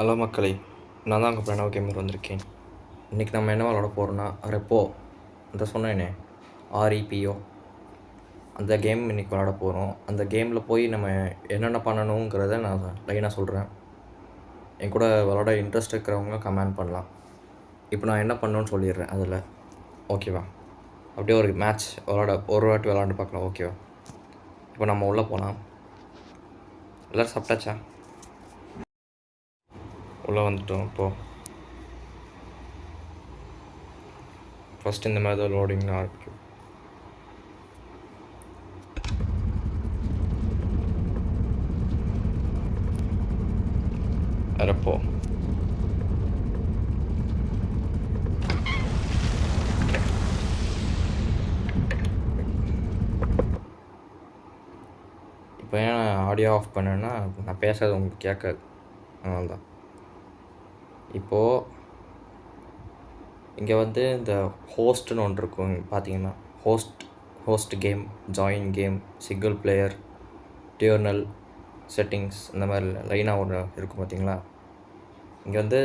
Hello மக்களே, நான் தான் உங்கள் பிரணவ் கேமர் வந்திருக்கேன். இன்றைக்கி நம்ம என்ன விளாட போகிறோன்னா ரெப்போ, அந்த சொன்னேனே REPO, அந்த கேம் இன்றைக்கி விளாட போகிறோம். அந்த கேமில் போய் நம்ம என்னென்ன பண்ணணுங்கிறத நான் லைனாக சொல்கிறேன். என் கூட விளாட இன்ட்ரெஸ்ட் இருக்கிறவங்க கமெண்ட் பண்ணலாம். இப்போ நான் என்ன பண்ணணுன்னு சொல்லிடுறேன் அதில், ஓகேவா? அப்படியே ஒரு மேட்ச் ஒரு வாட்டி விளாண்டு பார்க்கலாம், ஓகேவா? இப்போ நம்ம உள்ளே போகலாம். எல்லோரும் சாப்பிட்டாச்சா? உள்ளே வந்துட்டோம். இப்போது ஃபஸ்ட் இந்த மாதிரி தான் லோடிங் ஆரம்பிக்கும். ரெப்போ இப்போ ஏன் ஆடியோ ஆஃப் பண்ணேன்னா நான் பேசுறது உங்களுக்கு கேட்காது, அதனால தான். இப்போது இங்கே வந்து இந்த ஹோஸ்ட்னு ஒன்று இருக்கும். பார்த்தீங்கன்னா host game, join game, single player, tutorial, settings, இந்த மாதிரி லைனாக ஒன்று இருக்கும் பார்த்தீங்களா? இங்கே வந்து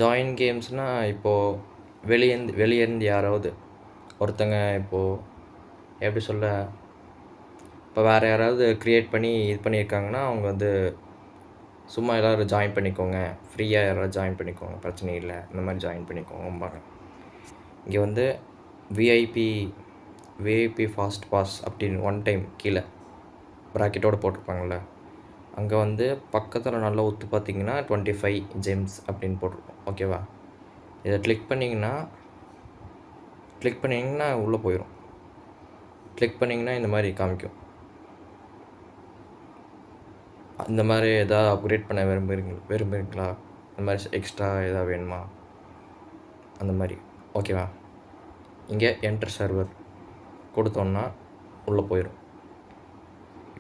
ஜாயின் கேம்ஸ்னால் இப்போது வெளியேருந்து யாராவது ஒருத்தங்க இப்போது எப்படி சொல்ல, இப்போ வேறு யாராவது க்ரியேட் பண்ணி இது பண்ணியிருக்காங்கன்னா அவங்க வந்து சும்மா எல்லோரும் ஜாயின் பண்ணிக்கோங்க, ஃப்ரீயாக யாராவது ஜாயின் பண்ணிக்கோங்க, பிரச்சனை இல்லை, இந்த மாதிரி ஜாயின் பண்ணிக்கோங்கம்பாங்க. இங்கே வந்து விஐபி ஃபாஸ்ட் பாஸ் அப்படின்னு ஒன் டைம் கீழே ப்ராக்கெட்டோடு போட்டிருப்பாங்கள்ல, அங்கே வந்து பக்கத்தில் நல்லா ஒத்து பார்த்தீங்கன்னா 25 ஜெம்ஸ் அப்படின்னு போட்டிருப்போம், ஓகேவா? இதை கிளிக் பண்ணிங்கன்னா உள்ளே போயிடும். கிளிக் பண்ணிங்கன்னா இந்த மாதிரி காமிக்கும். இந்த மாதிரி எதாவது அப்கிரேட் பண்ண விரும்புகிறீங்களா? இந்த மாதிரி எக்ஸ்ட்ரா எதாவது வேணுமா? அந்த மாதிரி, ஓகேவா? இங்கே என்டர் சர்வர் கொடுத்தோன்னா உள்ளே போயிடும்.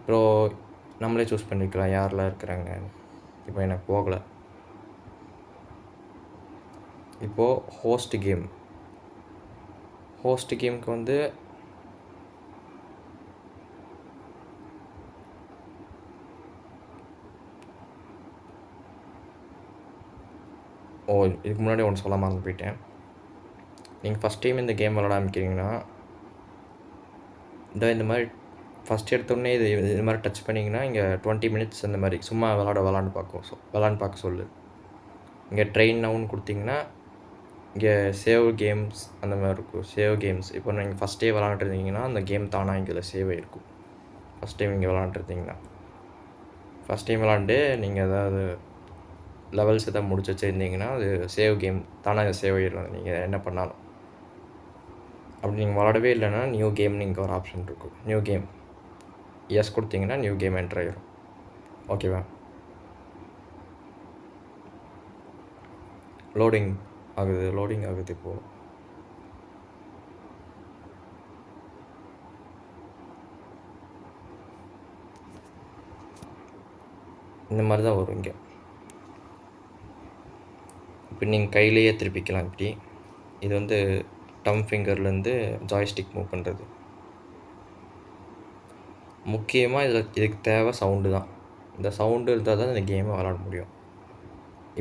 இப்போது நம்மளே சூஸ் பண்ணிக்கலாம் யாரெல்லாம் இருக்கிறாங்க. இப்போ எனக்கு போகலை. இப்போது ஹோஸ்ட் கேமுக்கு வந்து இதுக்கு முன்னாடி ஒன்று சொல்ல மறந்து போயிட்டேன். நீங்கள் ஃபஸ்ட் டைம் இந்த கேம் விளாட ஆரம்பிக்கிறீங்கன்னா இந்த மாதிரி ஃபஸ்ட் எடுத்தோடனே இது மாதிரி டச் பண்ணிங்கன்னா இங்கே 20 மினிட்ஸ் இந்த மாதிரி சும்மா விளாண்டு பார்க்க சொல்லு. இங்கே ட்ரெயின் நவுன்னு கொடுத்தீங்கன்னா இங்கே சேவ் கேம்ஸ் அந்த மாதிரி இருக்கும். சேவ் கேம்ஸ் இப்போ நீங்கள் ஃபஸ்ட்டே விளாண்டுருந்தீங்கன்னா அந்த கேம் தானாக இங்கே சேவ் ஆகிருக்கும். ஃபஸ்ட் டைம் இங்கே விளாண்டுருந்தீங்கன்னா ஃபஸ்ட் டைம் விளாண்டு நீங்கள் ஏதாவது லெவல்ஸ் எதாவது முடிச்சு வச்சுருந்தீங்கன்னா அது சேவ் கேம் தானாக சேவ் ஆகிடும் நீங்கள் என்ன பண்ணாலும். அப்படி நீங்கள் விளாடவே இல்லைன்னா நியூ கேம்னு இங்கே ஒரு ஆப்ஷன் இருக்கும். நியூ கேம் எஸ் கொடுத்தீங்கன்னா நியூ கேம் என்ட்ரு ஆகிடும், ஓகேவா? லோடிங் ஆகுது. இப்போது இந்த மாதிரி தான் வரும். இங்கே இப்போ நீங்கள் கையிலேயே திருப்பிக்கலாம். இப்படி இது வந்து டம் ஃபிங்கர்லேருந்து ஜாய்ஸ்டிக் மூவ் பண்ணுறது. முக்கியமாக இதுக்கு தேவை சவுண்டு தான். இந்த சவுண்டு இருந்தால் தான் இந்த கேமை விளாட முடியும்.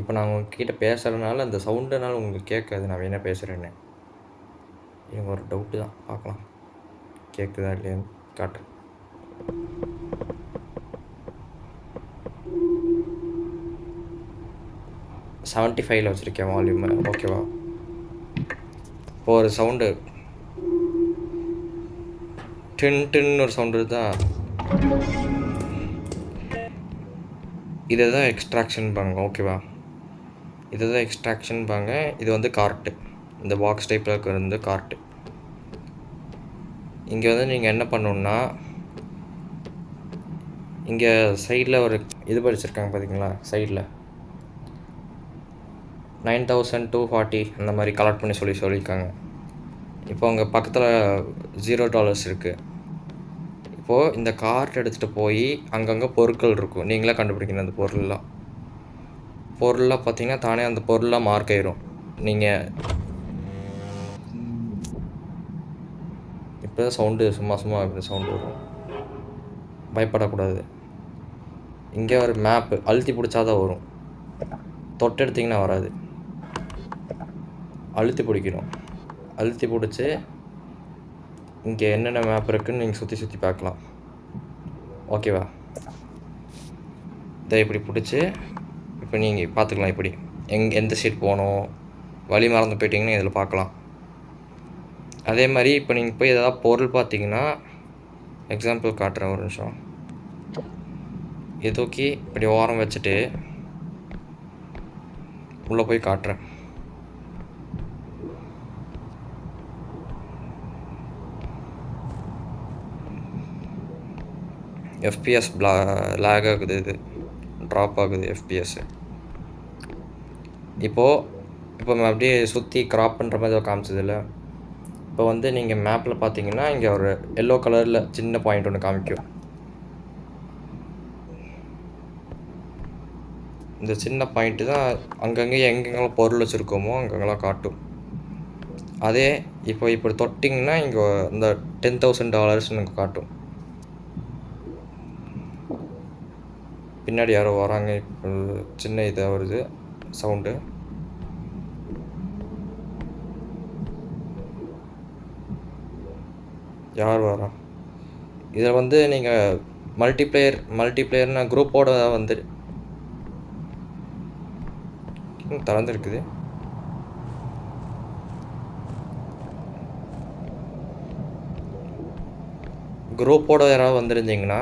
இப்போ நான் உங்ககிட்ட பேசுகிறதுனால அந்த சவுண்டுனால உங்களுக்கு கேட்காது நான் என்ன பேசுகிறேன்னு. எனக்கு ஒரு டவுட்டு தான், பார்க்கலாம் கேட்குதா இல்லையான்னு காட்டுறேன். $75 வச்சுருக்கேன் வால்யூமு, ஓகேவா? இப்போ ஒரு சவுண்டு டின்னு ஒரு சவுண்டு இருந்தா இதை தான் எக்ஸ்ட்ராக்ஷன்பாங்க, ஓகேவா? இது வந்து கார்ட்டு, இந்த பாக்ஸ் டைப்பில் இருக்கிறது வந்து கார்ட்டு. இங்கே வந்து நீங்கள் என்ன பண்ணணுன்னா இங்கே சைடில் ஒரு இது படிச்சிருக்காங்க பார்த்தீங்களா? சைடில் 9240 அந்த மாதிரி கலெக்ட் பண்ணி சொல்லியிருக்காங்க. இப்போ அங்கே பக்கத்தில் $0 இருக்குது. இப்போது இந்த கார்ட் எடுத்துகிட்டு போய் அங்கங்கே பொருட்கள் இருக்கும், நீங்களே கண்டுபிடிக்கணும். அந்த பொருள்லாம் பார்த்தீங்கன்னா தானே அந்த பொருள்லாம் மார்க் ஆயிரும். நீங்கள் இப்போ சவுண்டு சும்மா இப்படி சவுண்டு வரும், பயப்படக்கூடாது. இங்கே ஒரு மேப்பு அழுத்தி பிடிச்சா தான் வரும். தொட்டு எடுத்திங்கன்னா வராது. அழுத்தி பிடிக்கணும். அழுத்தி பிடிச்சி இங்கே என்னென்ன மேப் இருக்குதுன்னு நீங்கள் சுற்றி சுற்றி பார்க்கலாம். ஓகேவா? இதை இப்படி பிடிச்சி இப்போ நீங்கள் பார்த்துக்கலாம். இப்படி எந்த சைட் போகணும், வழி மறந்து போயிட்டீங்கன்னா இதில் பார்க்கலாம். அதே மாதிரி இப்போ நீங்கள் போய் எதாவது பொருள் பார்த்தீங்கன்னா, எக்ஸாம்பிள் காட்டுறேன் ஒரு நிமிஷம். இதை தூக்கி இப்படி ஓரம் வச்சுட்டு உள்ளே போய் காட்டுறேன். எஃபிஎஸ் லேக் ஆகுது, இது ட்ராப் ஆகுது எஃபிஎஸ்ஸு. இப்போ அப்படியே சுற்றி க்ராப் பண்ணுற மாதிரி காமிச்சதில்ல. இப்போ வந்து நீங்கள் மேப்பில் பார்த்தீங்கன்னா இங்கே ஒரு எல்லோ கலரில் சின்ன பாயிண்ட் ஒன்று காமிக்கும். இந்த சின்ன பாயிண்ட்டு தான் அங்கங்கே எங்கெங்கெல்லாம் பொருள் வச்சுருக்கோமோ அங்கங்கெல்லாம் காட்டும். அதே இப்போ இப்படி தொட்டிங்கன்னா இங்கே இந்த $10,000 எனக்கு காட்டும். பின்னாடி யாரோ வராங்க. இப்போ சின்ன இதாக வருது சவுண்டு. யார் வரா? இதில் வந்து நீங்கள் மல்டிப்ளேயர்னா குரூப்போட வந்து திறந்துருக்குது. குரூப்போட யாராவது வந்துருந்தீங்கன்னா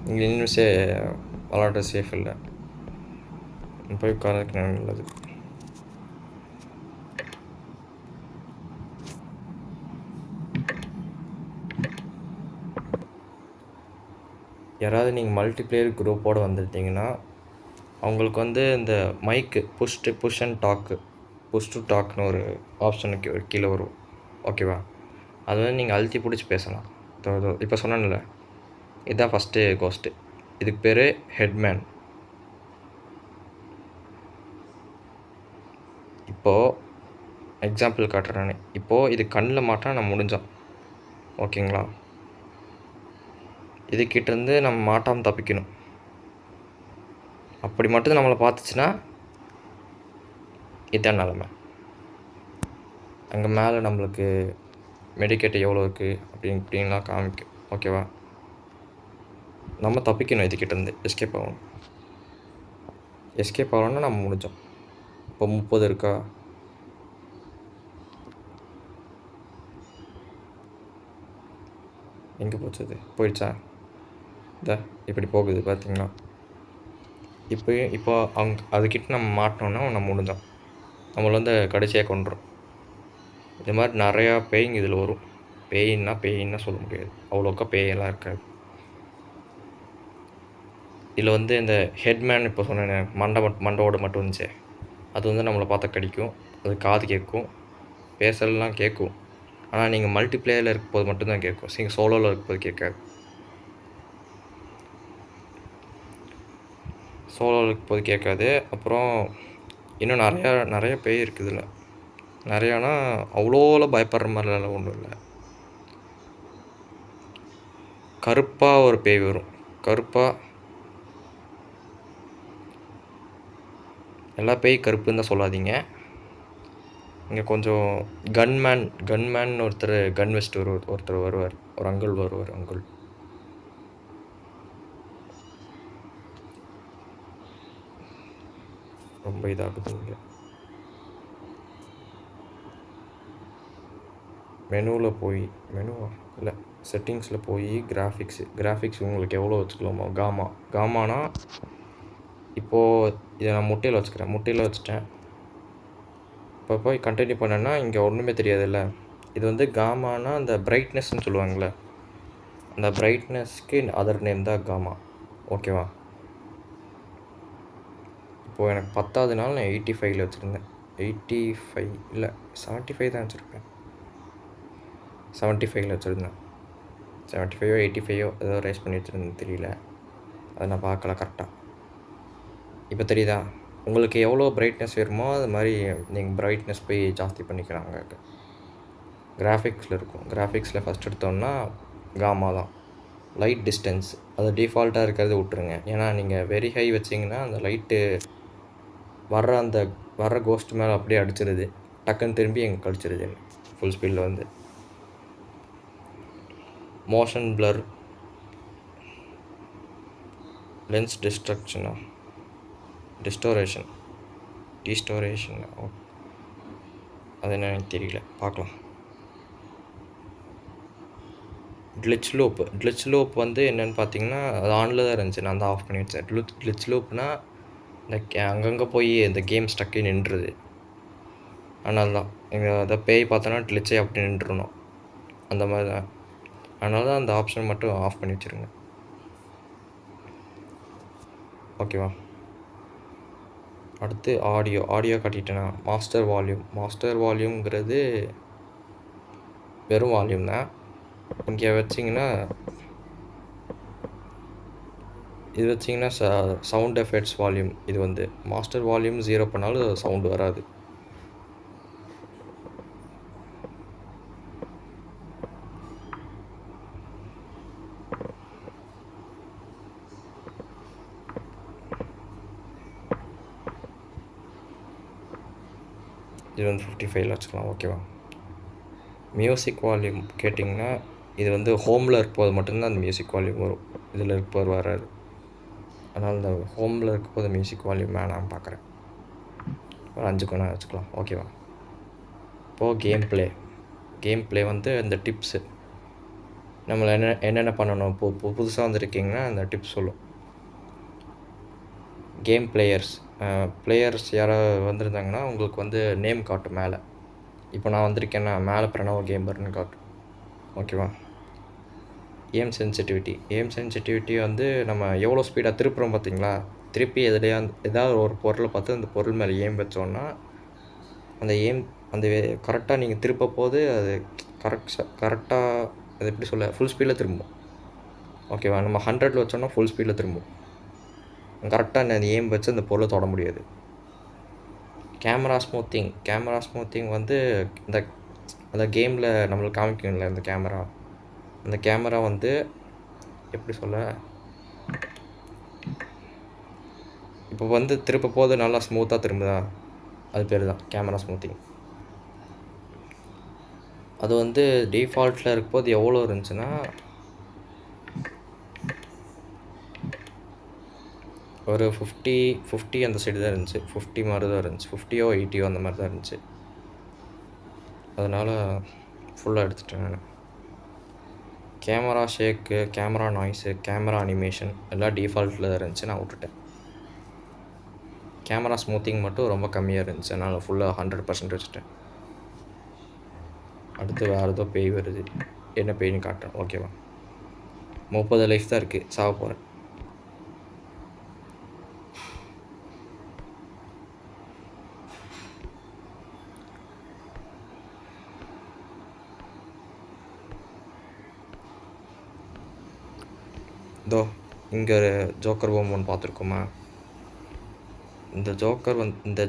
இங்கே இன்னும் விளாட சேஃப் இல்லை. போய் உட்காரதுக்கு நல்லது. யாராவது நீங்கள் மல்டிப்ளேயர் குரூப்போடு வந்துருந்தீங்கன்னா அவங்களுக்கு வந்து இந்த மைக்கு புஷ் டு டாக்னு ஒரு ஆப்ஷனுக்கு கீழே வரும். ஓகேவா? அது வந்து நீங்கள் அழுத்தி பிடிச்சி பேசலாம். இப்போ சொன்னேன்ல, இதுதான் ஃபஸ்ட்டு கோஸ்ட்டு. இதுக்கு பேர் ஹெட்மேன். இப்போது எக்ஸாம்பிள் காட்டுறேன் நான். இப்போது இது கண்ணில் மாட்டினா நம்ம முடிஞ்சோம். ஓகேங்களா? இதுக்கிட்டேருந்து நம்ம மாட்டாமல் தப்பிக்கணும். அப்படி மட்டும் நம்மளை பார்த்துச்சுன்னா இதுதான் நிலமை. அங்கே மேலே நம்மளுக்கு மெடிக்கேட் எவ்வளோ இருக்குது இப்படின்லாம் காமிக்கும். ஓகேவா? நம்ம தப்பிக்கணும். இதுக்கிட்டேருந்து எஸ்கேப் ஆகணும். எஸ்கேப் ஆகணும்னா நம்ம முடிஞ்சோம். இப்போ 30 இருக்கா? எங்கே போச்சது? போயிடுச்சா? இப்படி போகுது பார்த்தீங்களா? இப்போ அதுக்கிட்ட நம்ம மாட்டினோன்னா நம்ம முடிஞ்சோம். நம்மளை வந்து கடைசியாக கொண்டுரும். இது மாதிரி நிறையா பேய்ங்க இதில் வரும். பேயின்னா சொல்ல முடியாது, அவ்வளோக்கா பேயெல்லாம் இருக்காது. இதில் வந்து இந்த ஹெட்மேன் இப்போ சொன்னேன், மண்டோட மட்டும் வந்துச்சு. அது வந்து நம்மளை பார்த்தா கடிக்கும். அது காது கேட்கும், பேசலாம் கேட்கும். ஆனால் நீங்கள் மல்டிப்ளேயரில் இருக்கும்போது மட்டும்தான் கேட்கும். நீங்கள் சோலோவில் இருக்கும்போது கேட்காது. அப்புறம் இன்னும் நிறையா பேய் இருக்குது இதில். நிறையானா அவ்வளோலாம் பயப்படுற மாதிரிலாம் ஒன்றும் இல்லை. கருப்பாக ஒரு பேய் வரும். எல்லா பேய் கருப்புன்னு தான் சொல்லாதீங்க. இங்கே கொஞ்சம் கன்மேன் ஒருத்தர் கன் வச்சுட்டு ஒருத்தர் வருவார். ஒரு அங்கிள் வருவார். ரொம்ப இதாகுது. இங்கே செட்டிங்ஸில் போய் கிராஃபிக்ஸ் உங்களுக்கு எவ்வளோ வச்சுக்கலாமோ. காமானா இப்போது இதை நான் முட்டையில் வச்சுட்டேன். இப்போ போய் கண்டினியூ பண்ணேன்னா இங்கே ஒன்றுமே தெரியாதுல்ல. இது வந்து காமானா அந்த பிரைட்னஸ்ன்னு சொல்லுவாங்கள்ல, அந்த பிரைட்னஸ்க்கு அதர் நேம் தான் காமா. ஓகேவா? இப்போது எனக்கு 10வது நாள் நான் 85 வச்சுருந்தேன். 85 இல்லை 75 தான் வச்சுருப்பேன். 75 வச்சுருந்தேன். 75 85 ஏதோ ரைஸ் பண்ணி வச்சுருந்தேன், தெரியல. அதை நான் பார்க்கல கரெக்டாக. இப்போ தெரியுதா? உங்களுக்கு எவ்வளோ பிரைட்னஸ் வேணுமோ அது மாதிரி நீங்கள் பிரைட்னஸ் போய் ஜாஸ்தி பண்ணிக்கிறாங்க. கிராஃபிக்ஸில் இருக்கும். கிராஃபிக்ஸில் ஃபஸ்ட் எடுத்தோன்னா காமா தான். லைட் டிஸ்டன்ஸ் அது டிஃபால்ட்டாக இருக்கிறத விட்ருங்க. ஏன்னா நீங்கள் வெரி ஹை வச்சிங்கன்னா அந்த லைட்டு வர்ற கோஸ்ட் மேலே அப்படியே அடிச்சிருது, டக்குன்னு திரும்பி எங்கே கடிச்சிருது ஃபுல் ஸ்பீடில் வந்து. மோஷன் பிளர், லென்ஸ் டிஸ்டோரேஷன் அது என்ன எனக்கு தெரியல, பார்க்கலாம். கிளிச் லூப் வந்து என்னென்னு பார்த்தீங்கன்னா அது ஆனில் தான் இருந்துச்சு, நான் தான் ஆஃப் பண்ணி வச்சேன். கிளிச் லூப்னால் இந்த அங்கங்கே போய் இந்த கேம் ஸ்டக்கே நின்றுது. அதனால தான் எங்கள் அதை பேய் பார்த்தோன்னா கிளிச்சே அப்படி நின்றுணும், அந்த மாதிரி தான். அதனால தான் அந்த ஆப்ஷன் மட்டும் ஆஃப் பண்ணி வச்சுருங்க. ஓகேவா? அடுத்து ஆடியோ காட்டிட்டேன்னா மாஸ்டர் வால்யூம்ங்கிறது வெறும் வால்யூம் தான். இங்கே வச்சிங்கன்னா இது வச்சிங்கன்னா சவுண்ட் எஃபெக்ட்ஸ் வால்யூம். இது வந்து மாஸ்டர் வால்யூம் 0 பண்ணாலும் சவுண்டு வராது. இது வந்து 55 வச்சுக்கலாம். ஓகேவா? மியூசிக் வால்யூம் கேட்டிங்கன்னா இது வந்து ஹோமில் இருக்கும்போது மட்டும்தான் அந்த மியூசிக் வால்யூம் வரும், இதில் இருக்கும்போது வராது. அதனால் இந்த ஹோமில் இருக்கும்போது மியூசிக் வால்யூம் வேணாம்னு பார்க்குறேன். ஒரு 5 கொண்டா வச்சுக்கலாம். ஓகேவா? இப்போது கேம் ப்ளே வந்து இந்த டிப்ஸு நம்மளை என்னென்ன பண்ணணும். இப்போ புதுசாக வந்துருக்கீங்கன்னா அந்த டிப்ஸ் சொல்லும். கேம் பிளேயர்ஸ் யாராவது வந்திருந்தாங்கன்னா உங்களுக்கு வந்து நேம் காட்டும் மேலே. இப்போ நான் வந்திருக்கேன்னா மேலே பிரணவ கேமர்னு காட்டும். ஓகேவா? ஏம் சென்சிட்டிவிட்டி வந்து நம்ம எவ்வளோ ஸ்பீடாக திருப்புறோம் பார்த்தீங்களா, திருப்பி ஏதாவது ஒரு பொருளை பார்த்து அந்த பொருள் மேலே ஏம் வச்சோன்னா அந்த கரெக்டாக நீங்கள் திருப்ப போது அது கரெக்டாக அது எப்படி சொல்ல ஃபுல் ஸ்பீடில் திரும்பும். ஓகேவா? நம்ம 100 வச்சோன்னா ஃபுல் ஸ்பீடில் திரும்பும். கரெக்டாக அந்த ஏம் வச்சு அந்த பொருளை தொட முடியாது. கேமரா ஸ்மூத்திங் வந்து அந்த கேமில் நம்மளுக்கு காமிக்கும்ல அந்த கேமரா வந்து எப்படி சொல்ல, இப்போ வந்து திருப்ப போது நல்லா ஸ்மூத்தாக திரும்புதா, அது பேர் தான் கேமரா ஸ்மூத்திங். அது வந்து டிஃபால்ட்டில் இருக்கும்போது எவ்வளோ இருந்துச்சுன்னா ஒரு 50 அந்த சைடு தான் இருந்துச்சு. 50 மாதிரி தான் இருந்துச்சு. 50ஓ 80ஓ அந்த மாதிரி தான் இருந்துச்சு. அதனால் ஃபுல்லாக எடுத்துட்டேன் நான். Camera shake, camera noise, camera animation எல்லாம் டிஃபால்ட்டில் தான் இருந்துச்சு, நான் விட்டுட்டேன். கேமரா ஸ்மூத்திங் மட்டும் ரொம்ப கம்மியாக இருந்துச்சு, அதனால் ஃபுல்லாக 100% வச்சுட்டேன். அடுத்து வேறு ஏதோ பேய் வருது, என்ன பேய்னு காட்டுறேன். ஓகேவா? 30 லைஃப் தான் இருக்குது, சாக போகிறேன். இதோ இங்கே ஜோக்கர் பொம்மை ஒன்று பார்த்துருக்கோமா? இந்த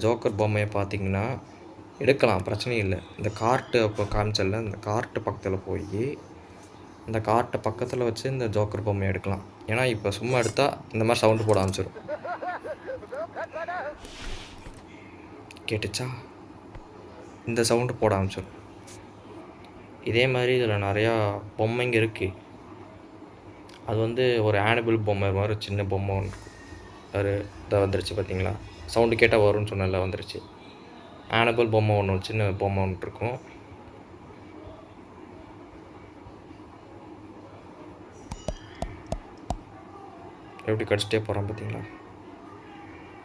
ஜோக்கர் பொம்மையை பார்த்தீங்கன்னா எடுக்கலாம், பிரச்சனை இல்லை. இந்த கார்ட்டு அப்போ காமிச்சல, இந்த கார்ட்டு பக்கத்தில் போய் இந்த கார்ட்டை பக்கத்தில் வச்சு இந்த ஜோக்கர் பொம்மையை எடுக்கலாம். ஏன்னா இப்போ சும்மா எடுத்தால் இந்த மாதிரி சவுண்டு போட ஆரம்பிச்சிடும். கேட்டுச்சா? இந்த சவுண்டு போட ஆரம்பிச்சிடும். இதே மாதிரி இதில் நிறையா பொம்மைங்க இருக்குது. அது வந்து ஒரு ஆனிபிள் பொம்மை மாதிரி சின்ன பொம்மை ஒன்று அது இதாக வந்துருச்சு பார்த்தீங்களா? சவுண்டு கேட்டால் வரும்னு சொன்னல, வந்துருச்சு. ஆனிபிள் பொம்மை ஒன்று, சின்ன பொம்மை ஒன்று இருக்கும். எப்படி கடிச்சிட்டே போகிறான் பார்த்தீங்களா?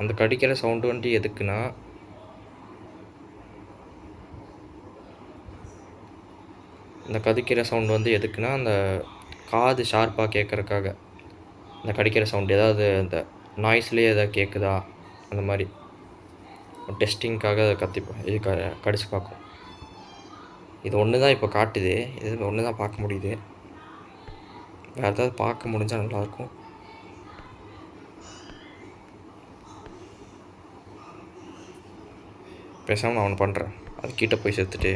அந்த கடிக்கிற சவுண்டு வந்துட்டு எதுக்குன்னா, அந்த காது ஷார்ப்பாக கேட்குறக்காக. இந்த கடிக்கிற சவுண்டு ஏதாவது அந்த நாய்ஸ்லேயே எதாவது கேட்குதா அந்த மாதிரி டெஸ்டிங்காக அதை இது கடிச்சு பார்க்கும். இது ஒன்று தான் இப்போ காட்டுது, இது ஒன்று தான் பார்க்க முடியுது. வேறு ஏதாவது பார்க்க முடிஞ்சால் நல்லாயிருக்கும். பேசாமல் நான் ஒன்று பண்ணுறேன், அது கிட்டே போய் செத்துட்டு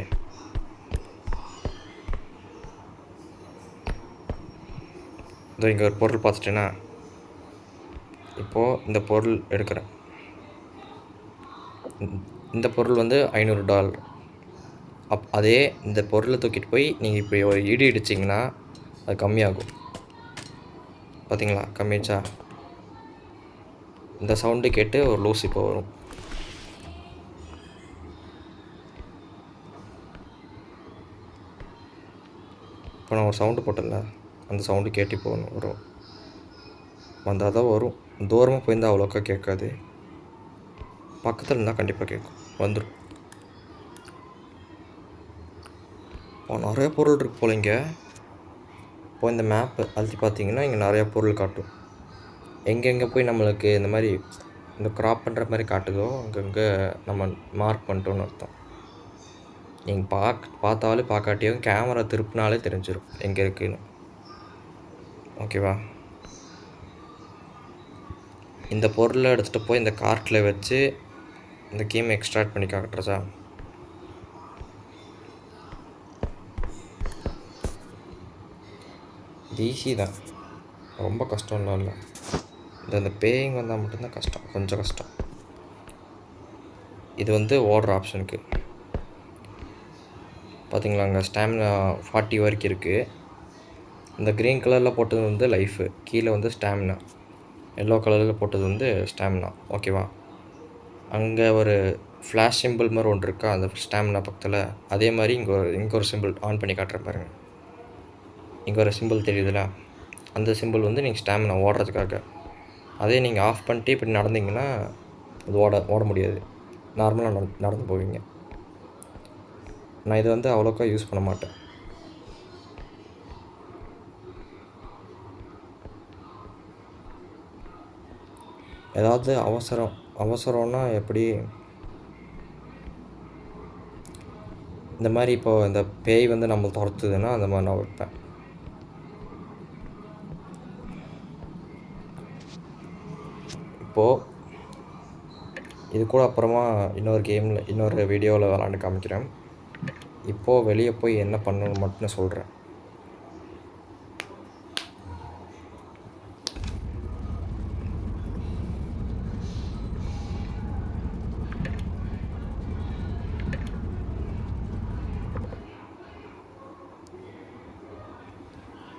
இதோ இங்கே ஒரு பொருள் பார்த்துட்டேன்னா இப்போது இந்த பொருள் எடுக்கிறேன். இந்த பொருள் வந்து $500. அதே இந்த பொருளை தூக்கிட்டு போய் நீங்கள் இப்போ ஒரு இடி இடிச்சிங்கன்னா அது கம்மியாகும். பார்த்தீங்களா கம்மியாச்சா? இந்த சவுண்டு கேட்டு ஒரு லூஸ் இப்போ வரும். இப்போ நான் ஒரு சவுண்டு போட்டேன்ல, அந்த சவுண்டு கேட்டு இப்போ வரும். வந்தால் தான் வரும். தூரமாக போயிருந்தால் அவ்வளோக்கா கேட்காது. பக்கத்தில் இருந்தால் கண்டிப்பாக கேட்கும், வந்துடும். இப்போ நிறைய பொருள் இருக்குது போல் இங்கே. இப்போ இந்த மேப்பு அழுத்தி பார்த்தீங்கன்னா இங்கே நிறையா பொருள் காட்டும். எங்கெங்கே போய் நம்மளுக்கு இந்த மாதிரி இந்த க்ராப் பண்ணுற மாதிரி காட்டுதோ அங்கங்கே நம்ம மார்க் பண்ணிட்டோன்னு அர்த்தம். நீங்கள் பார்த்தாலும் பார்க்காட்டியும் கேமரா திருப்பினாலே தெரிஞ்சிடும் எங்கே இருக்குன்னு. ஓகேவா? இந்த பொருளை எடுத்துகிட்டு போய் இந்த கார்ட்டில் வச்சு இந்த கேம் எக்ஸ்ட்ராக்ட் பண்ணி காட்டுறதா? இது ஈஸி தான், ரொம்ப கஷ்டம்லாம் இல்லை. இந்த பேயிங் வந்தால் மட்டும்தான் கஷ்டம், கொஞ்சம் கஷ்டம். இது வந்து ஓடுற ஆப்ஷனுக்கு பார்த்தீங்களா, அங்கே ஸ்டாமினா 40 வரைக்கும் இருக்குது. இந்த க்ரீன் கலரில் போட்டது வந்து லைஃபு, கீழே வந்து ஸ்டாமினா. எல்லோ கலரில் போட்டது வந்து ஸ்டாமினா. ஓகேவா? அங்கே ஒரு ஃப்ளாஷ் சிம்பிள் மாதிரி ஒன்று இருக்கா அந்த ஸ்டாமினா பக்கத்தில், அதே மாதிரி இங்கே ஒரு சிம்பிள் ஆன் பண்ணி காட்டுறேன் பாருங்கள். இங்கே ஒரு சிம்பிள் தெரியுதுல்ல, அந்த சிம்பிள் வந்து நீங்கள் ஸ்டாமினா ஓடுறதுக்காக. அதே நீங்கள் ஆஃப் பண்ணிட்டு இப்படி நடந்தீங்கன்னா அது ஓட முடியாது, நார்மலாக நடந்து போவீங்க. நான் இதை வந்து அவ்வளோக்கா யூஸ் பண்ண மாட்டேன். ஏதாவது அவசரம்னா எப்படி, இந்த மாதிரி இப்போது இந்த பேய் வந்து நம்ம துரத்துதுன்னா அந்த மாதிரி நான் வைப்பேன். இப்போது இது கூட அப்புறமா இன்னொரு வீடியோவில் விளாண்டு காமிக்கிறேன். இப்போது வெளியே போய் என்ன பண்ணணும்னு மட்டும் நான் சொல்கிறேன்.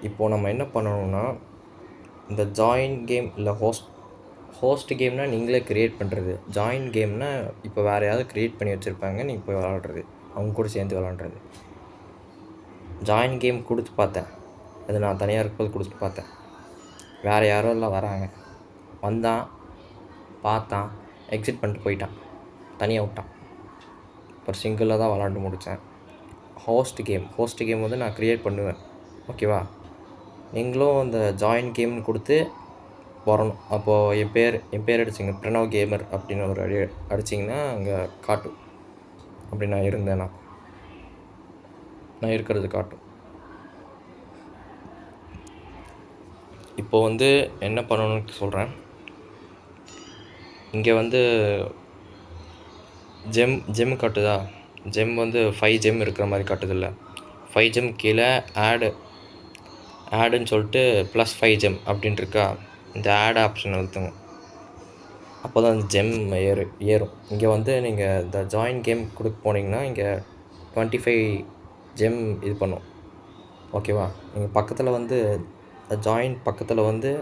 இப்போது நம்ம என்ன பண்ணணும்னா, இந்த ஜாயின் கேம் இல்லை ஹோஸ்ட் கேம்னால் நீங்களே க்ரியேட் பண்ணுறது. ஜாயின் கேம்னால் இப்போ வேறு யாராவது க்ரியேட் பண்ணி வச்சுருப்பாங்க, நீங்கள் போய் விளாட்றது, அவங்க கூட சேர்ந்து விளாட்றது. ஜாயின் கேம் கொடுத்து பார்த்தேன், அது நான் தனியாக இருக்கும்போது கொடுத்துட்டு பார்த்தேன். வேறு யாரோ எல்லாம் வராங்க, வந்தான் பார்த்தான் எக்ஸிட் பண்ணிட்டு போயிட்டான், தனியாக விட்டான். அப்புறம் சிங்கிளாக தான் விளாண்டு முடித்தேன். ஹோஸ்ட் கேம் வந்து நான் க்ரியேட் பண்ணுவேன். ஓகேவா? நீங்களும் இந்த ஜாயின் கேம்னு கொடுத்து வரணும். அப்போது என் பேர் அடிச்சிங்க பிரணவ் கேமர் அப்படின்னு ஒரு அடிச்சிங்கன்னா அங்கே காட்டும் அப்படி நான் இருந்தேன்னா, நான் இருக்கிறது காட்டும். இப்போ வந்து என்ன பண்ணணும்னு சொல்கிறேன். இங்கே வந்து ஜெம் காட்டுதா? ஜெம் வந்து 5 ஜெம் இருக்கிற மாதிரி காட்டுதில்ல. 5 ஜெம் கீழே ஆடுன்னு சொல்லிட்டு +5 ஜெம் அப்படின்ட்டு இருக்கா, இந்த ஆட் ஆப்ஷன் அழுத்துங்க. அப்போ தான் அந்த ஜெம் ஏறும். இங்கே வந்து நீங்கள் இந்த ஜாயின் கேம் கொடுக்க போனீங்கன்னா இங்கே 25 ஜெம் இது பண்ணும். ஓகேவா? நீங்கள் பக்கத்தில் வந்து ஜாயின் பக்கத்தில் வந்து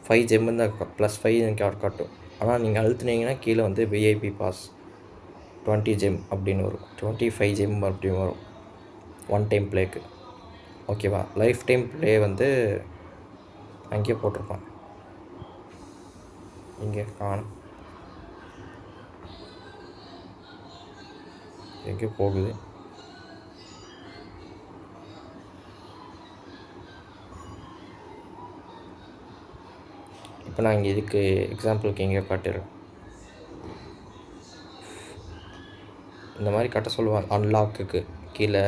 5 ஜெம்முன்னு தான் +5 காட்டும். ஆனால் நீங்கள் அழுத்துனீங்கன்னா கீழே வந்து விஐபி பாஸ் 20 ஜெம் அப்படின்னு வரும், 25 ஜெம் அப்படின்னு வரும் 1 டைம் ப்ளேக்கு. ஓகேவா? லைஃப் டைம் ப்ளே வந்து அங்கேயே போட்டிருப்பான், இங்கே காணும், எங்கே போகுது. இப்போ நான் இங்கே இதுக்கு எக்ஸாம்பிளுக்கு எங்கேயோ காட்டிடுறேன். இந்த மாதிரி கட்ட சொல்லுவாங்க. அன்லாக்குக்கு கீழே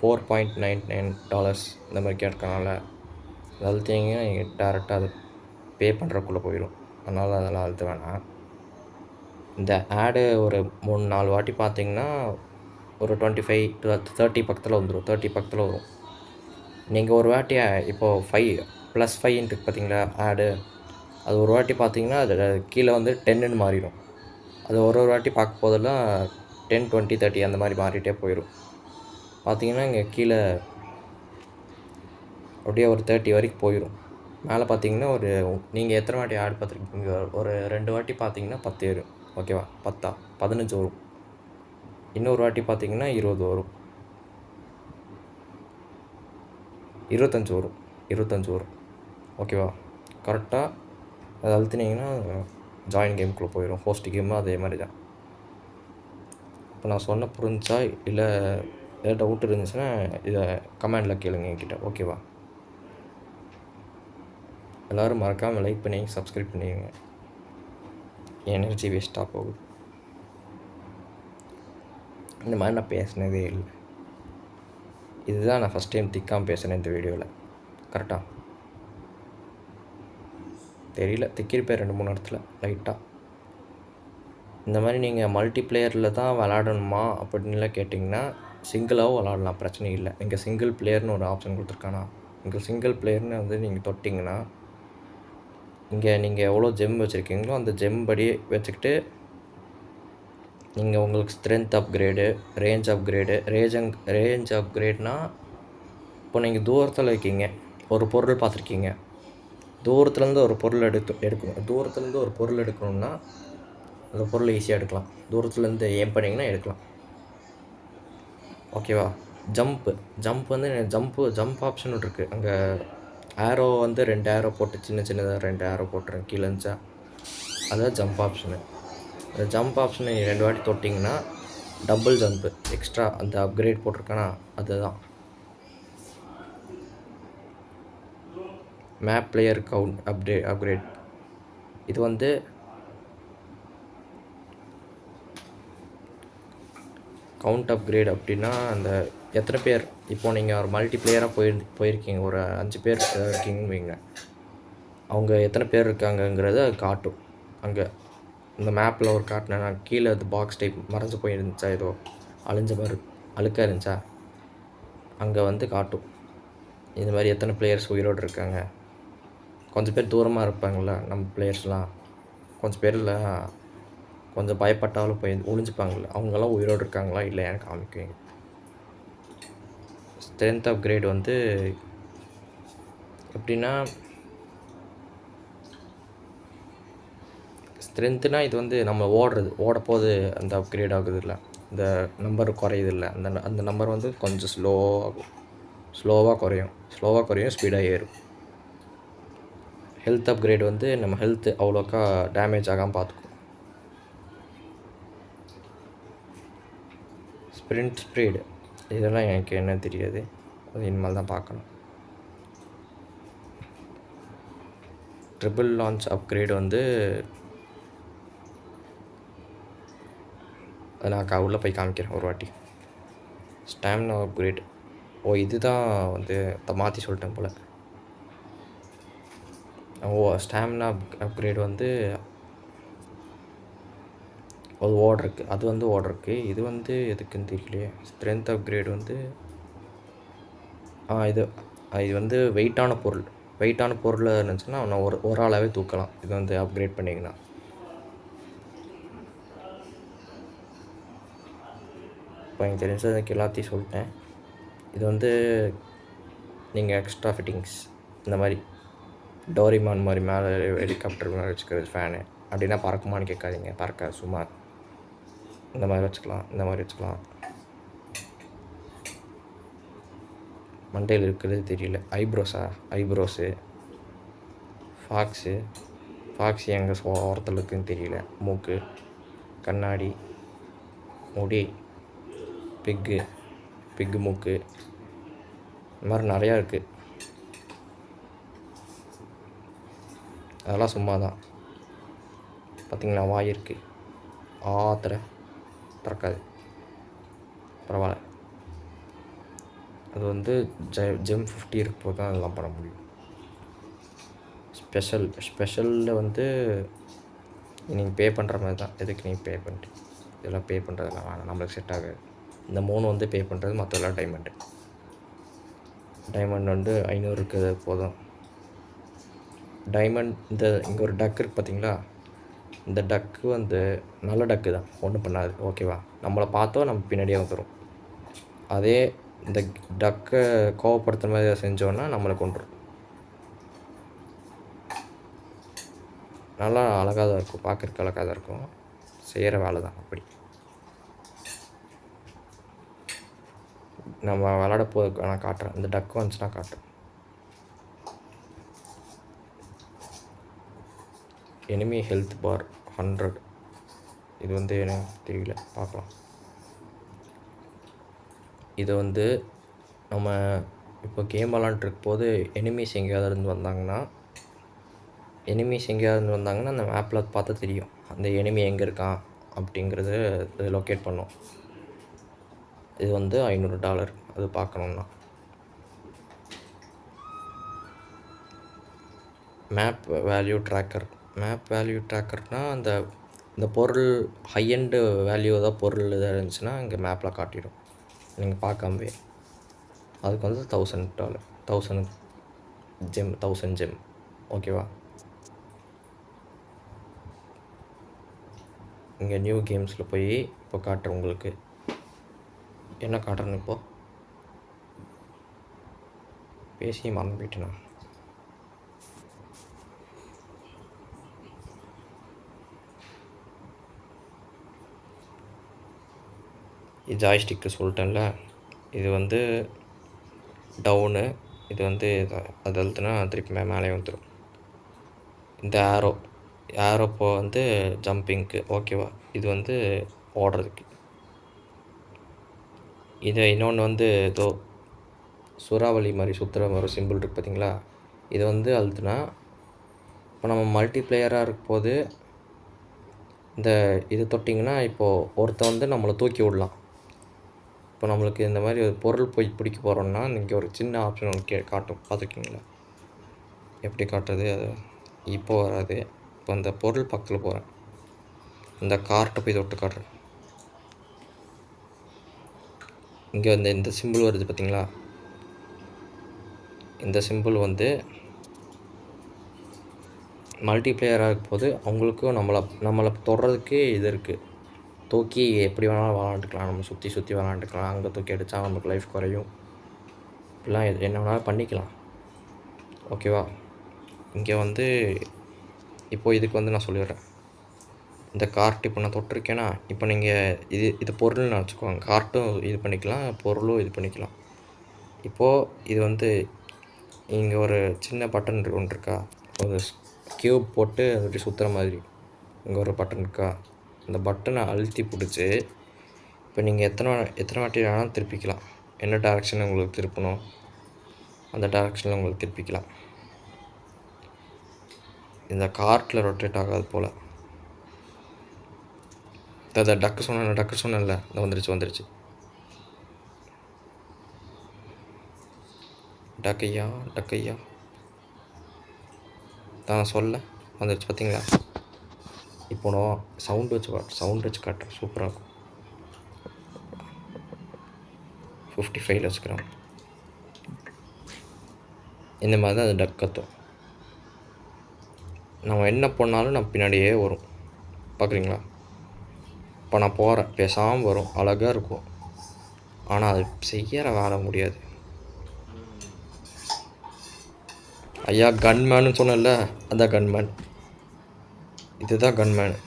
$4.99 இந்த மாதிரி கேட்கறனால அழுத்திங்கன்னா நீங்கள் டேரெக்டாக அது பே பண்ணுறக்குள்ளே போயிடும். அதனால் அதெல்லாம் அழுத்த வேணாம். இந்த ஆடு ஒரு 3-4 வாட்டி பார்த்தீங்கன்னா ஒரு 25 to 30 பக்கத்தில் வந்துடும், 30 பக்கத்தில் வரும். நீங்கள் ஒரு வாட்டி இப்போது 5+5 இருக்கு பார்த்தீங்களா ஆடு, அது ஒரு வாட்டி பார்த்தீங்கன்னா அதில் கீழே வந்து 10ன்னு மாறிடும். அது ஒரு வாட்டி பார்க்க போதெல்லாம் 10, 20, 30 அந்த மாதிரி மாறிட்டே போயிடும். பார்த்தீங்கன்னா இங்கே கீழே அப்படியே ஒரு 30 வரைக்கும் போயிடும். மேலே பார்த்தீங்கன்னா நீங்கள் எத்தனை வாட்டி ஆட் பார்த்துருக்கீங்க? ஒரு 2 வாட்டி பார்த்தீங்கன்னா 10 ஏறும். ஓகேவா? 10 15 வரும். இன்னொரு வாட்டி பார்த்தீங்கன்னா 20 வரும், 25 வரும், 25 வரும். ஓகேவா? கரெக்டாக அதை அழுத்தினீங்கன்னா ஜாயின் கேமுக்குள்ளே போயிடும். ஹோஸ்ட் கேமும் அதே மாதிரி தான். இப்போ நான் சொன்ன புரிஞ்சா இல்லை ஏதாவது டவுட் இருந்துச்சுன்னா இதை கமெண்டில் கேளுங்க என்கிட்ட. ஓகேவா? எல்லோரும் மறக்காமல் லைக் பண்ணி சப்ஸ்கிரைப் பண்ணிடுங்க. எனர்ஜி வேஸ்ட்டாக போகுது. இந்த மாதிரி நான் பேசினதே இல்லை. இதுதான் நான் ஃபஸ்ட் டைம் திக்காமல் பேசுகிறேன் இந்த வீடியோவில். கரெக்டாக தெரியல, திக்கிருப்பேன் 2-3 இடத்துல லைட்டாக. இந்த மாதிரி நீங்கள் மல்டி பிளேயரில் தான் விளாடணுமா அப்படின்லாம் கேட்டிங்கன்னா சிங்கிளாகவும் விளாடலாம், பிரச்சனை இல்லை. இங்கே சிங்கிள் பிளேயர்னு ஒரு ஆப்ஷன் கொடுத்துருக்கானா, இங்கே சிங்கிள் பிளேயர்னு வந்து நீங்கள் தொட்டிங்கன்னா இங்கே நீங்கள் எவ்வளோ ஜெம் வச்சுருக்கீங்களோ அந்த ஜெம் படி வச்சுக்கிட்டு நீங்கள் உங்களுக்கு strength upgrade, range upgrade. Range அப்கிரேட்னால் இப்போ நீங்கள் தூரத்தில் இருக்கீங்க, ஒரு பொருள் பார்த்துருக்கீங்க, தூரத்துலேருந்து ஒரு பொருள் எடுக்கணும். தூரத்துலேருந்து ஒரு பொருள் எடுக்கணும்னா அந்த பொருளை ஈஸியாக எடுக்கலாம். தூரத்துலேருந்து ஏம் பண்ணிங்கன்னா எடுக்கலாம். ஓகேவா? ஜம்ப் வந்து ஜம்ப் ஆப்ஷன் இருக்குது. அங்கே ஆரோ வந்து 2 ஆரோ போட்டு சின்னதாக 2 ஆரோ போட்டுறேன் கீழே இருந்துச்சா, அதுதான் ஜம்ப் ஆப்ஷனு. அந்த ஜம்ப் ஆப்ஷனை 2 வாட்டி தொட்டிங்கன்னா டபுள் ஜம்ப்பு எக்ஸ்ட்ரா அந்த அப்கிரேட் போட்டிருக்கேன்னா அதுதான். Map player count upgrade. இது வந்து கவுண்ட் அப்கிரேட் அப்படின்னா அந்த எத்தனை பேர் இப்போது நீங்கள் ஒரு மல்டி பிளேயராக போயிருக்கீங்க, ஒரு 5 பேர் இருக்கீங்கன்னு வைங்க, அவங்க எத்தனை பேர் இருக்காங்கங்கிறத அது காட்டும். அங்கே இந்த மேப்பில் ஒரு காட்டினா கீழே அது பாக்ஸ் டைப் மறைஞ்சு போயிருந்துச்சா, ஏதோ அழிஞ்ச மாதிரி அழுக்காக இருந்துச்சா, அங்கே வந்து காட்டும் இந்த மாதிரி எத்தனை பிளேயர்ஸ் உயிரோடு இருக்காங்க. கொஞ்சம் பேர் தூரமாக இருப்பாங்கள நம்ம பிளேயர்ஸ்லாம், கொஞ்சம் பேரில் கொஞ்சம் பயப்பட்டாலும் போய் ஒளிஞ்சுப்பாங்கள்ல, அவங்களாம் உயிரோடு இருக்காங்களா இல்லையான்னு காமிக்குவீங்க. ஸ்ட்ரென்த் அப்கிரேட் வந்து எப்படின்னா, ஸ்ட்ரென்த்துனால் இது வந்து நம்ம ஓடப்போது அந்த அப்கிரேட் ஆகுது இல்லை, இந்த நம்பர் குறையுது இல்லை, அந்த நம்பர் வந்து கொஞ்சம் ஸ்லோவாக குறையும், ஸ்பீடாக ஏறும். ஹெல்த் அப்கிரேட் வந்து நம்ம ஹெல்த்து அவ்வளோக்கா டேமேஜ் ஆகாமல் பார்த்துக்கும். ஸ்ப்ரிண்ட் ஸ்பீடு இதெல்லாம் எனக்கு என்ன தெரியாது, அது இனிமேல் தான் பார்க்கணும். ட்ரிபிள் லான்ச் அப்கிரேட் வந்து அது நான் உள்ளே போய் காமிக்கிறேன் ஒரு வாட்டி. ஸ்டாமினா அப்கிரேட், இதுதான் வந்து மாற்றி சொல்லிட்டேன் போல். ஸ்டாமினா அப்கிரேட் வந்து அது ஓடுறக்கு, இது வந்து எதுக்குன்னு தெரியலையே. ஸ்ட்ரென்த் அப்கிரேட் வந்து இது வந்து வெயிட்டான பொருள் இருந்துச்சுன்னா நான் ஒரு ஆளாகவே தூக்கலாம். இது வந்து அப்கிரேட் பண்ணிங்கன்னா இப்போ எனக்கு தெரிஞ்சதுக்கு எல்லாத்தையும் சொல்லிட்டேன். இது வந்து நீங்கள் எக்ஸ்ட்ரா ஃபிட்டிங்ஸ் இந்த மாதிரி டோரிமான் மாதிரி மேலே ஹெலிகாப்டர் மாதிரி வச்சுக்கிறது, ஃபேனு அப்படின்னா பறக்குமான்னு கேட்காதீங்க, பறக்காது, சும்மா இந்த மாதிரி வச்சுக்கலாம். மண்டையில் இருக்கிறது தெரியல, ஐப்ரோஸு ஃபாக்ஸு எங்கே ஓரத்தில் இருக்குதுன்னு தெரியல, மூக்கு, கண்ணாடி, முடி, பிக்கு மூக்கு, இந்த மாதிரி நிறையா இருக்குது. அதெல்லாம் சும்மா தான். பார்த்திங்களா, வாய் இருக்குது, திறக்காது, பரவாயில்ல. அது வந்து ஜெம் 50 இருக்கும்போது தான் அதெல்லாம் பண்ண முடியும். ஸ்பெஷலில் வந்து நீங்கள் பே பண்ணுற மாதிரி தான். எதுக்கு நீங்கள் பே பண்ணிட்டு இதெல்லாம் பே பண்ணுறதுலாம் வேணாம், நம்மளுக்கு செட் ஆகாது. இந்த 3 வந்து பே பண்ணுறது, மற்றதெல்லாம் டைமண்டு. டைமண்ட் வந்து 500 இருக்குது போதும். டைமண்ட் இங்கே ஒரு டக் இருக்குது பார்த்தீங்களா, இந்த டக்கு வந்து நல்ல டக்கு தான், ஒன்றும் பண்ணாது. ஓகேவா, நம்மளை பார்த்தோம் நம்ம பின்னாடியே வந்துடும். அதே இந்த டக்கை கோவப்படுத்துகிற மாதிரி செஞ்சோன்னா நம்மளை கொண்டுரும். நல்லா அழகாக தான் இருக்கும், பார்க்குறக்கு அழகாக தான் இருக்கும், செய்கிற வேலை தான் அப்படி. நம்ம விளாட போகிறதுக்கு நான் காட்டுறேன், இந்த டக்கு வந்துச்சுன்னா காட்டுறேன். எனிமி ஹெல்த் பார் 100. இது வந்து எனக்கு தெரியல, பார்க்கலாம். இது வந்து நம்ம இப்போ கேம் விளாண்டுருக்கும் போது எனிமீஸ் எங்கேயாவது வந்தாங்கன்னா அந்த மேப்பில் பார்த்தா தெரியும் அந்த எனிமி எங்கே இருக்கான் அப்படிங்கிறது லொக்கேட் பண்ணும். இது வந்து $500 அது பார்க்கணுன்னா. மேப் வேல்யூ ட்ராக்கர்னால் இந்த பொருள் ஹையண்டு வேல்யூ ஏதாவது பொருள் எதாவது இருந்துச்சுன்னா இங்கே மேப்பில் காட்டிடும் நீங்கள் பார்க்காமவே. அதுக்கு வந்து $1000 1000 ஜெம். ஓகேவா, இங்கே நியூ கேம்ஸில் போய் இப்போ காட்டுறேன் உங்களுக்கு. என்ன காட்டுறேன்னு இப்போது பேசி மறந்து போயிட்டேண்ணா. இது ஜாய்ஸ்டிக்கு சொல்லிட்டேன்ல, இது வந்து டவுனு, இது வந்து அது அழுத்துனா திருப்பி மேலே வந்துடும். இந்த ஏரோ இப்போ வந்து ஜம்பிங்க்கு. ஓகேவா, இது வந்து ஓடுறதுக்கு. இது இன்னொன்று வந்து ஏதோ சூறாவளி மாதிரி சுற்றுற மாதிரி சிம்பிள் இருக்குது பார்த்தீங்களா, இது வந்து அழுத்துனா இப்போ நம்ம மல்டி பிளேயராக இருக்கும்போது இது தொட்டிங்கன்னா இப்போது ஒருத்தன் வந்து நம்மளை தூக்கி விடலாம். இப்போ நம்மளுக்கு இந்த மாதிரி ஒரு பொருள் போய் பிடிக்க போகிறோம்னா இங்கே ஒரு சின்ன ஆப்ஷன் ஒன்று காட்டும், பார்த்துருக்கீங்களா? எப்படி காட்டுறது அது இப்போ வராது. இப்போ அந்த பொருள் பக்கத்தில் போகிறேன், இந்த கார்ட்டை போய் தொட்டு காட்டுறேன். இங்கே வந்து இந்த சிம்பிள் வருது பார்த்தீங்களா, இந்த சிம்பிள் வந்து மல்டிப்ளேயராக இருக்கும்போது அவங்களுக்கும் நம்மளை தொடுறதுக்கு இது இருக்குது. தூக்கி எப்படி வேணாலும் விளாண்டுக்கலாம், நம்ம சுற்றி விளாண்டுக்கலாம். அங்கே தூக்கி அடித்தா நமக்கு லைஃப் குறையும், இப்படிலாம் என்ன வேணாலும் பண்ணிக்கலாம். ஓகேவா, இங்கே வந்து இப்போது இதுக்கு வந்து நான் சொல்லிடுறேன். இந்த கார்ட் இப்போ நான் தொட்டிருக்கேன்னா, இப்போ நீங்கள் இது பொருள்னு வச்சுக்கோங்க, கார்ட்டும் இது பண்ணிக்கலாம், பொருளும் இது பண்ணிக்கலாம். இப்போது இது வந்து இங்கே ஒரு சின்ன பட்டன் ஒன்று இருக்கா, ஒரு கியூப் போட்டு அப்படி சுற்றுற மாதிரி இங்கே ஒரு பட்டன் இருக்கா, அந்த பட்டனை அழுத்தி பிடிச்சி இப்போ நீங்கள் எத்தனை வாட்டி வேணாலும் திருப்பிக்கலாம். என்ன டேரெக்ஷனில் உங்களுக்கு திருப்பணும் அந்த டேரெக்ஷனில் உங்களுக்கு திருப்பிக்கலாம். இந்த கார்ட்டில் ரொட்டேட் ஆகாது போல். அதை டக்கு சொன்னேன்ல, இந்த வந்துருச்சு. டக்கையா தான் சொல்ல வந்துருச்சு பார்த்தீங்களா. இப்போ நான் சவுண்ட் வச்சு காட்டுறேன், சூப்பராக இருக்கும். 55 வச்சுக்கிறேன். இந்த மாதிரி தான் அது டக் கத்தும். நம்ம என்ன பண்ணாலும் நம்ம பின்னாடியே வரும், பார்க்குறீங்களா? இப்போ நான் போகிறேன், பேசாமல் வரும், அழகாக இருக்கும். ஆனால் அது செய்கிற வேலை முடியாது. ஐயா கன்மேனு சொன்னல, அதான் கன்மேன், இதுதான் கன்மேனு.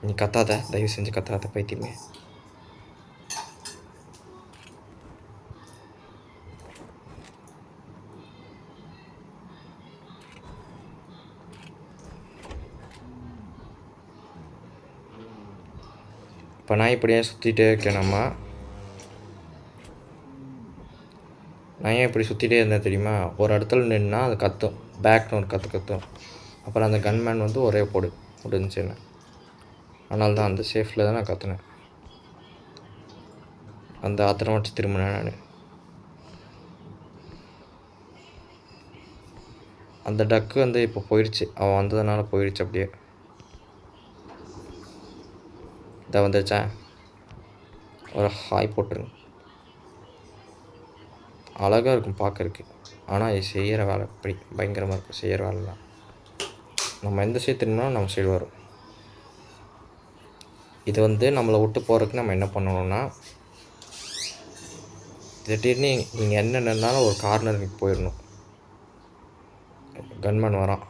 நீ கத்தாத, தயவு செஞ்சு கத்தாத பைத்தியமே. இப்போ நான் இப்படியே சுற்றிட்டே இருக்கேனம்மா. நான் ஏன் இப்படி சுற்றிட்டே இருந்தேன் தெரியுமா? ஒரு இடத்துல நின்னா அது கத்தும், பேக்னு ஒரு கத்தும். அப்புறம் அந்த கன்மேன் வந்து ஒரே முடிஞ்சுச்சு என்ன. அதனால தான் அந்த சேஃபில் தான் நான் கற்றுனேன். அந்த ஆத்திரம் வச்சு திரும்பினேன் நான். அந்த டக்கு வந்து இப்போ போயிடுச்சு, அவன் வந்ததுனால போயிடுச்சு. அப்படியே இதை வந்துச்சா, ஒரு ஹாய் போட்டுருங்க. அழகாக இருக்கும் பார்க்கறக்கு. ஆனால் இது செய்கிற வேலை இப்படி பயங்கரமாக இருக்கும். செய்கிற வேலைலாம் நம்ம எந்த சைடு திரும்பினாலும் நம்ம சைடு வரும். இது வந்து நம்மளை விட்டு போகிறதுக்கு நம்ம என்ன பண்ணணும்னா, திடீர்னு நீங்கள் என்ன நின்னாலும் ஒரு கார்னருக்கு போயிடணும். கன்மேன் வரான்.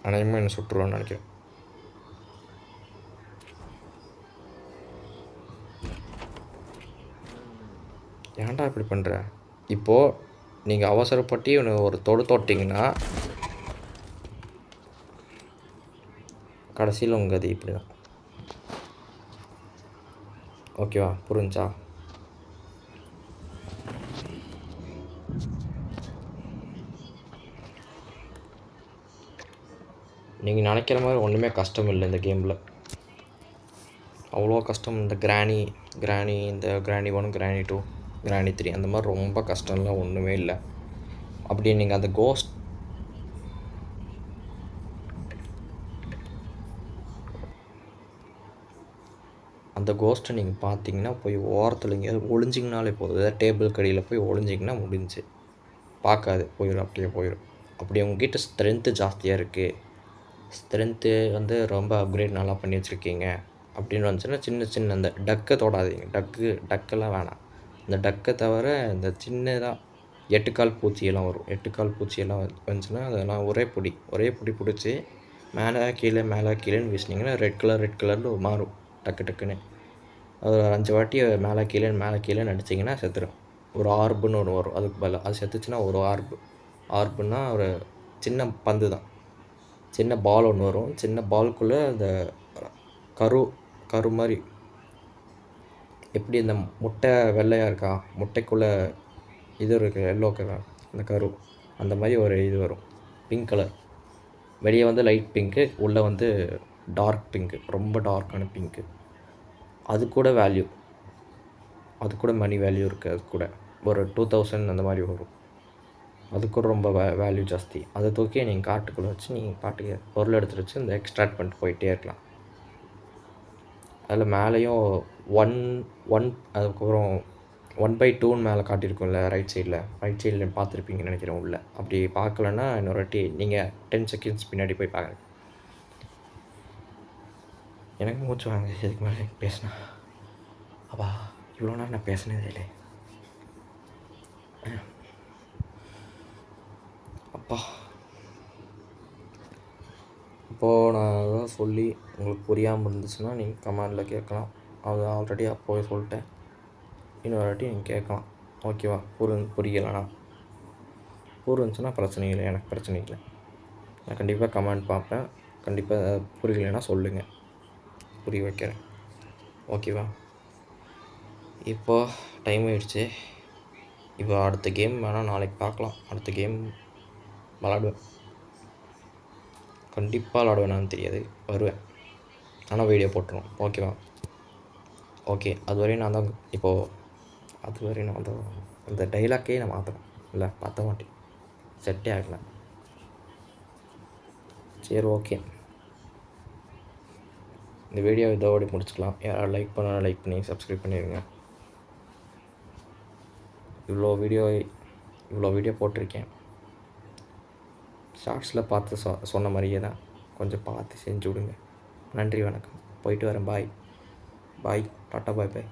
அநேகமாக என்ன சுட்டுருவான்னு நினைக்கிறேன். ஏன்டா இப்படி பண்ணுற? இப்போது நீங்கள் அவசரப்பட்டு ஒரு தொட்டிங்கன்னா கடைசியில் உங்கள் அது இப்படி தான். ஓகேவா? புரிஞ்சா? நீங்கள் நினைக்கிற மாதிரி ஒன்றுமே கஷ்டம் இல்லை இந்த கேமில். அவ்வளோ கஷ்டம் இந்த கிராணி இந்த கிராணி 1 கிராணி 2 கிராணி 3 அந்த மாதிரி ரொம்ப கஷ்டம்லாம் ஒன்றுமே இல்லை. அப்படி நீங்கள் அந்த கோஸ்ட்டை நீங்கள் பார்த்தீங்கன்னா போய் ஓரத்தில் எங்கேயாவது ஒளிஞ்சிங்கனாலே போதும். ஏதாவது டேபிள் கடியில் போய் ஒளிஞ்சிங்கன்னா முடிஞ்சு பார்க்காது, போயிடும், அப்படியே போயிடும். அப்படி உங்ககிட்ட ஸ்ட்ரென்த்து ஜாஸ்தியாக இருக்குது, ஸ்ட்ரென்த்து வந்து ரொம்ப அப்கிரேட் நல்லா பண்ணி வச்சுருக்கீங்க அப்படின்னு வந்துச்சுன்னா சின்ன அந்த டக்கை தொடாதீங்க. டக்கெல்லாம் வேணாம். இந்த டக்கை தவிர இந்த சின்னதாக 8 கால் பூச்சியெல்லாம் வரும். 8 கால் பூச்சியெல்லாம் வந்துச்சுன்னா அதெல்லாம் ஒரே பிடி பிடிச்சி மேலே கீழேன்னு வீசினீங்கன்னா ரெட் கலரில் மாறும் டக்குன்னு. அது 5 வாட்டி மேலே கீழேன்னு அடிச்சிங்கன்னா செத்துடும். ஒரு ஆர்புன்னு ஒன்று வரும், அதுக்கு பதில் அது செத்துச்சுன்னா ஒரு ஆர்புன்னா ஒரு சின்ன பந்து தான். சின்ன பால் ஒன்று வரும். சின்ன பாலுக்குள்ளே அந்த கரு மாதிரி எப்படி இந்த முட்டை வெள்ளையாக இருக்கா, முட்டைக்குள்ளே இது இருக்குது எல்லோ கலர் அந்த கரு, அந்த மாதிரி ஒரு இது வரும். பிங்க் கலர், வெளியே வந்து லைட் பிங்க்கு, உள்ளே வந்து டார்க் பிங்க்கு, ரொம்ப டார்க்கான பிங்க்கு. அது கூட மணி வேல்யூ இருக்குது. அது கூட ஒரு 2000 அந்த மாதிரி வரும். அது கூட ரொம்ப வேல்யூ ஜாஸ்தி. அதை தூக்கி நீங்கள் காட்டுக்குள்ளே வச்சு நீங்கள் பாட்டுக்கு பொருள் எடுத்துகிட்டு வச்சு இந்த எக்ஸ்ட்ராக்ட் பண்ணிட்டு போயிட்டே இருக்கலாம். அதில் மேலேயும் 1 அதுக்கப்புறம் 1/2ன்னு மேலே காட்டியிருக்கும்ல ரைட் சைடில் பார்த்துருப்பீங்கன்னு நினைக்கிறேன். உள்ள அப்படி பார்க்கலன்னா இன்னொரு வாட்டி நீங்கள் 10 செகண்ட்ஸ் பின்னாடி போய் பாருங்க. எனக்கு மூச்சு வாங்க இதுக்கு மேலே பேசினா. அப்பா இவ்வளோ நேரம் நான் பேசினதே இல்லை. அப்பா இப்போது நான் அதான் சொல்லி உங்களுக்கு புரியாமல் இருந்துச்சுன்னா நீங்கள் கமெண்டில் கேட்கலாம். அது ஆல்ரெடி அப்போவே சொல்லிட்டேன். இன்னொரு வாட்டி நீங்கள் கேட்கலாம். ஓகேவா? புரியலைண்ணா புரிஞ்சுன்னா பிரச்சனை இல்லை, எனக்கு பிரச்சனை இல்லை. நான் கண்டிப்பாக கமெண்ட் பார்ப்பேன். கண்டிப்பாக புரியலைன்னா சொல்லுங்கள், புரிய வைக்கிறேன். ஓகேவா? இப்போது டைம் ஆகிடுச்சு. இப்போ அடுத்த கேம் வேணால் நாளைக்கு பார்க்கலாம். அடுத்த கேம் விளாடுவேன், கண்டிப்பாக விளாடுவேனான்னு தெரியாது, வருவேன். ஆனால் வீடியோ போட்டுருவோம். ஓகேவா? ஓகே. அதுவரையும் நான் தான் இந்த டைலாக்கே நான் மாற்றணும் இல்லை, பார்த்த மாட்டேன், செட்டே ஆகலை. சரி, ஓகே. இந்த வீடியோ இதோட முடிச்சுக்கலாம். யாராவது லைக் பண்ணாலும் லைக் பண்ணி சப்ஸ்கிரைப் பண்ணிடுங்க. இவ்வளோ வீடியோ போட்டிருக்கேன். ஷார்ட்ஸில் பார்த்து சொன்ன மாதிரியே தான், கொஞ்சம் பார்த்து செஞ்சு விடுங்க. நன்றி, வணக்கம், போயிட்டு வரேன். பாய், டாட்டா, பாய்.